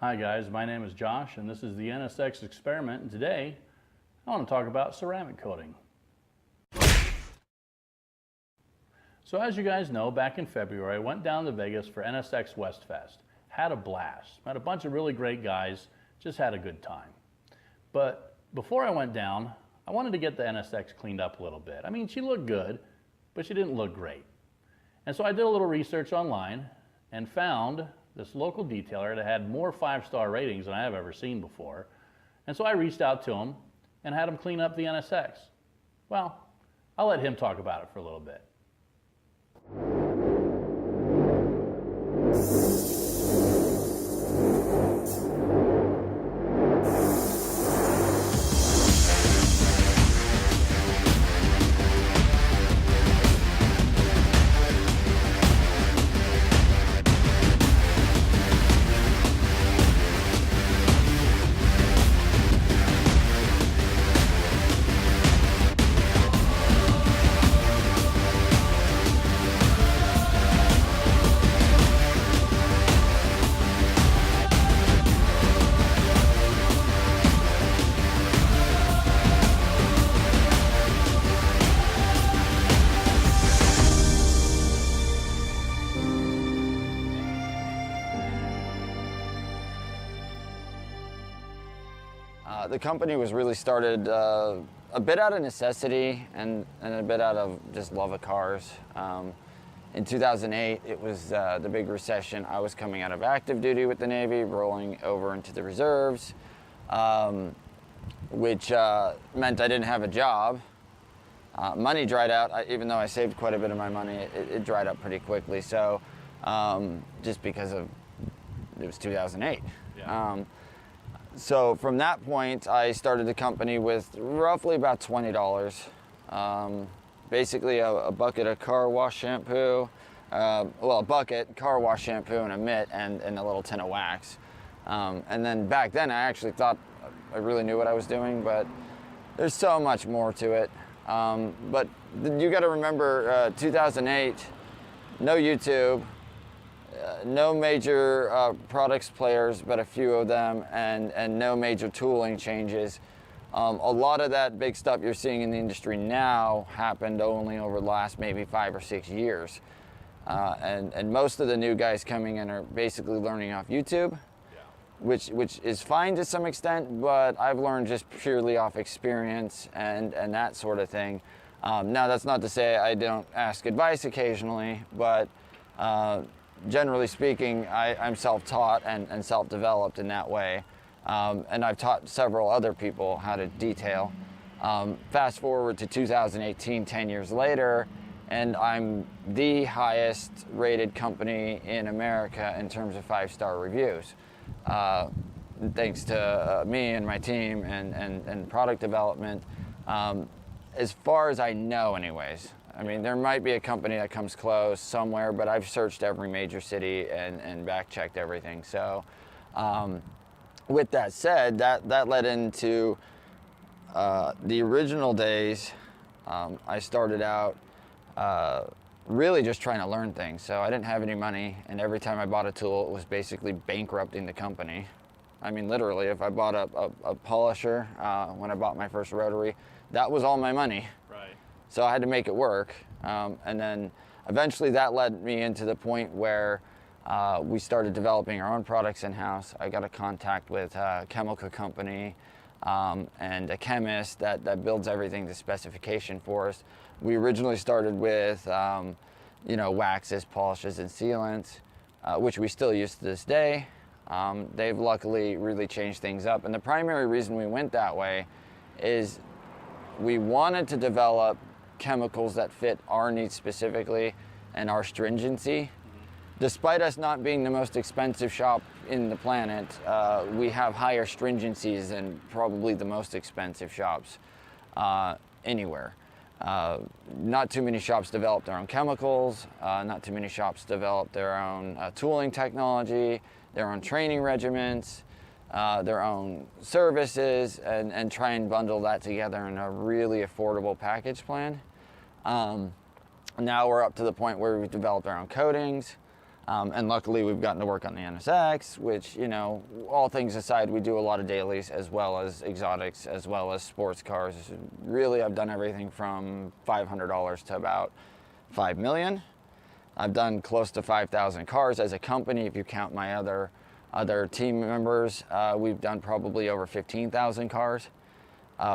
Hi guys, my name is Josh and this is the NSX experiment, and today I want to talk about ceramic coating. So as you guys know, back in February I went down to Vegas for NSX West Fest. Had a blast, met a bunch of really great guys, just had a good time. But before I went down, I wanted to get the NSX cleaned up a little bit. I mean, she looked good, but she didn't look great. And so I did a little research online and found this local detailer that had more 5-star ratings than I have ever seen before. And so I reached out to him and had him clean up the NSX. Well, I'll let him talk about it for a little bit. The company was really started a bit out of necessity and a bit out of just love of cars. In 2008, it was the big recession. I was coming out of active duty with the Navy, rolling over into the reserves, which meant I didn't have a job. Money dried out. Even though I saved quite a bit of my money, it dried up pretty quickly. So just because it was 2008. Yeah. So from that point, I started the company with roughly about $20. Basically a bucket of car wash shampoo, well, a bucket, car wash shampoo, and a mitt, and a little tin of wax. And then back then, I actually thought I really knew what I was doing, but there's so much more to it. But you got to remember, 2008, no YouTube. No major products players, but a few of them, and no major tooling changes. A lot of that big stuff you're seeing in the industry now happened only over the last maybe 5 or 6 years. And most of the new guys coming in are basically learning off YouTube, which is fine to some extent, but I've learned just purely off experience and that sort of thing. Now that's not to say I don't ask advice occasionally, but generally speaking, I'm self-taught and self-developed in that way. And I've taught several other people how to detail. Fast forward to 2018, 10 years later, and I'm the highest rated company in America in terms of 5-star reviews. Thanks to me and my team and product development, as far as I know anyways. I mean, there might be a company that comes close somewhere, but I've searched every major city and back-checked everything. So with that said, that led into the original days. I started out really just trying to learn things. So I didn't have any money, and every time I bought a tool, it was basically bankrupting the company. I mean, literally, if I bought a polisher when I bought my first rotary, that was all my money. Right. So I had to make it work. And then eventually that led me into the point where we started developing our own products in-house. I got a contact with a chemical company and a chemist that builds everything to specification for us. We originally started with waxes, polishes, and sealants, which we still use to this day. They've luckily really changed things up. And the primary reason we went that way is we wanted to develop chemicals that fit our needs specifically and our stringency. Despite us not being the most expensive shop in the planet, we have higher stringencies than probably the most expensive shops anywhere. Not too many shops develop their own chemicals, not too many shops develop their own tooling technology, their own training regimens, their own services, and try and bundle that together in a really affordable package plan. Now we're up to the point where we've developed our own coatings. And luckily we've gotten to work on the NSX, which, you know, all things aside, we do a lot of dailies as well as exotics, as well as sports cars. Really, I've done everything from $500 to about 5 million. I've done close to 5,000 cars as a company. If you count my other team members, we've done probably over 15,000 cars,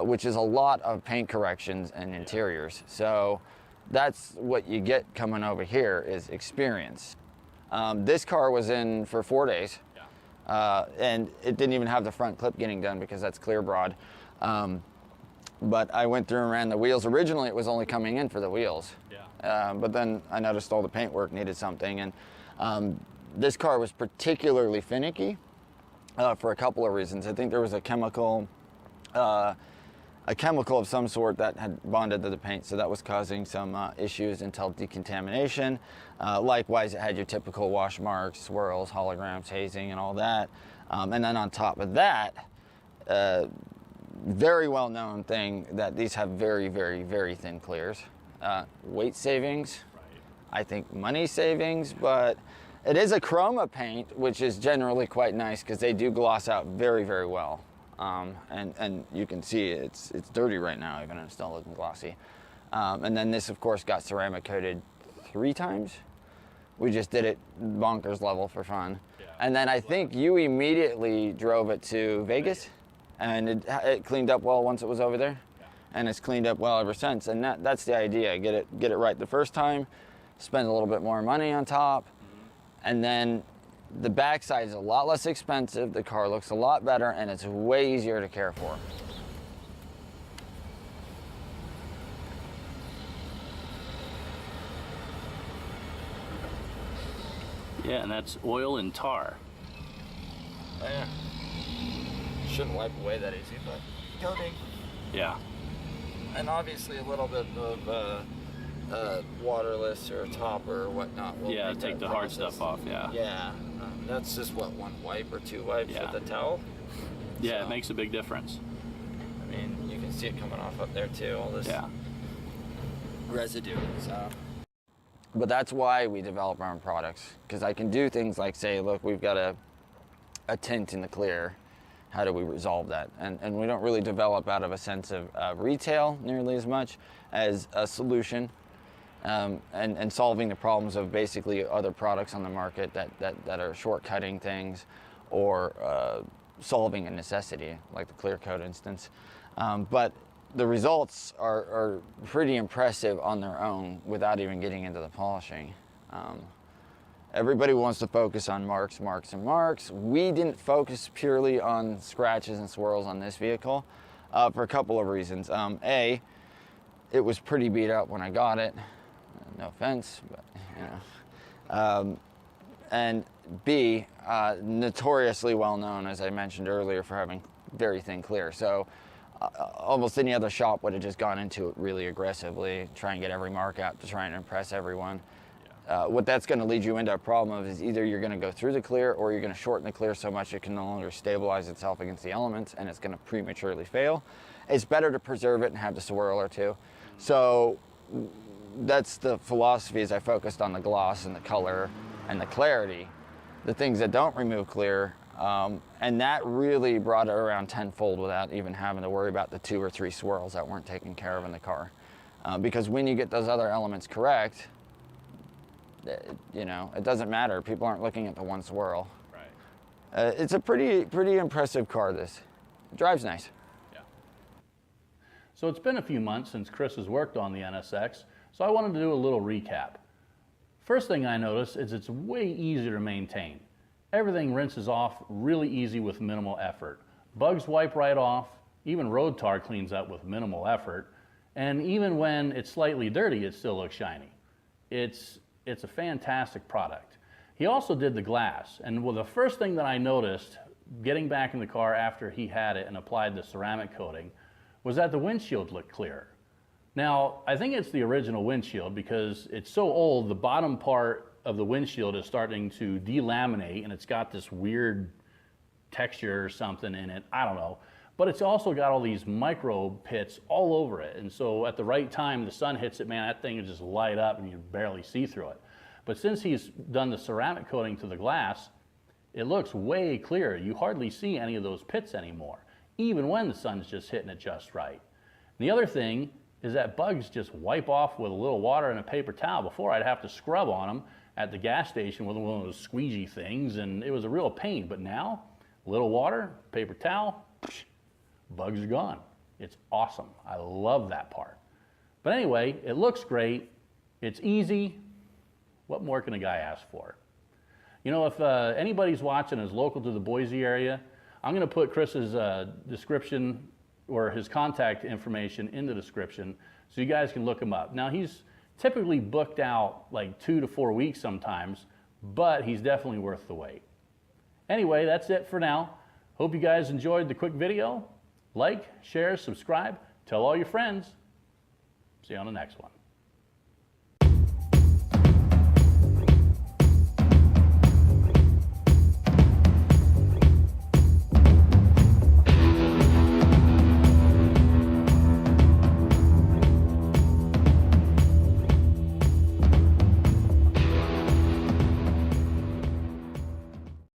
which is a lot of paint corrections and interiors. So that's what you get coming over here is experience. This car was in for 4 days, and it didn't even have the front clip getting done because that's clear broad. But I went through and ran the wheels. Originally, it was only coming in for the wheels. But then I noticed all the paintwork needed something. And this car was particularly finicky for a couple of reasons. I think there was a chemical of some sort that had bonded to the paint, so that was causing some issues until decontamination. Likewise, it had your typical wash marks, swirls, holograms, hazing, and all that. And then on top of that, very well-known thing that these have very, very, very thin clears. Weight savings, I think money savings, but it is a chroma paint, which is generally quite nice because they do gloss out very, very well. And you can see it's dirty right now, even though it's still looking glossy. And then this, of course, got ceramic coated 3 times. We just did it bonkers level for fun. And then I think you immediately drove it to Vegas, and it cleaned up well once it was over there. And it's cleaned up well ever since. And that's the idea. Get it right the first time, spend a little bit more money on top, and then the backside is a lot less expensive, the car looks a lot better, and it's way easier to care for. Yeah, and that's oil and tar. Oh, yeah. Shouldn't wipe away that easy, but coating. Yeah. And obviously a little bit of waterless or topper or whatnot. Yeah, take the hard stuff off, yeah. Yeah. That's just what, 1 wipe or 2 wipes with the towel? Yeah, so, it makes a big difference. I mean, you can see it coming off up there too, all this residue. So. But that's why we develop our own products, because I can do things like say, look, we've got a tint in the clear. How do we resolve that? And we don't really develop out of a sense of retail nearly as much as a solution. And solving the problems of basically other products on the market that are shortcutting things or solving a necessity, like the clear coat instance. But the results are pretty impressive on their own without even getting into the polishing. Everybody wants to focus on marks, marks, and marks. We didn't focus purely on scratches and swirls on this vehicle for a couple of reasons. A, it was pretty beat up when I got it. No offense, but you know. And B, notoriously well known, as I mentioned earlier, for having very thin clear. So almost any other shop would have just gone into it really aggressively, try and get every mark out to try and impress everyone. What that's going to lead you into a problem of is either you're going to go through the clear or you're going to shorten the clear so much it can no longer stabilize itself against the elements and it's going to prematurely fail. It's better to preserve it and have the swirl or two. So that's the philosophy, is I focused on the gloss and the color and the clarity, the things that don't remove clear, and that really brought it around tenfold without even having to worry about the 2 or 3 swirls that weren't taken care of in the car. Because when you get those other elements correct, you know, it doesn't matter. People aren't looking at the 1 swirl. Right. It's a pretty impressive car, this. It drives nice. Yeah. So it's been a few months since Chris has worked on the NSX, so I wanted to do a little recap. First thing I noticed is it's way easier to maintain. Everything rinses off really easy with minimal effort. Bugs wipe right off, even road tar cleans up with minimal effort, and even when it's slightly dirty, it still looks shiny. It's a fantastic product. He also did the glass, and well, the first thing that I noticed getting back in the car after he had it and applied the ceramic coating was that the windshield looked clear. Now, I think it's the original windshield because it's so old, the bottom part of the windshield is starting to delaminate and it's got this weird texture or something in it, I don't know. But it's also got all these micro pits all over it. And so at the right time, the sun hits it, man, that thing will just light up and you barely see through it. But since he's done the ceramic coating to the glass, it looks way clearer. You hardly see any of those pits anymore, even when the sun's just hitting it just right. And the other thing is that bugs just wipe off with a little water and a paper towel. Before, I'd have to scrub on them at the gas station with one of those squeegee things, and it was a real pain. But now, a little water, paper towel, bugs are gone. It's awesome. I love that part. But anyway, it looks great. It's easy. What more can a guy ask for? You know, if anybody's watching is local to the Boise area, I'm going to put Chris's description or his contact information in the description so you guys can look him up. Now, he's typically booked out like 2 to 4 weeks sometimes, but he's definitely worth the wait. Anyway, that's it for now. Hope you guys enjoyed the quick video. Like, share, subscribe, tell all your friends. See you on the next one.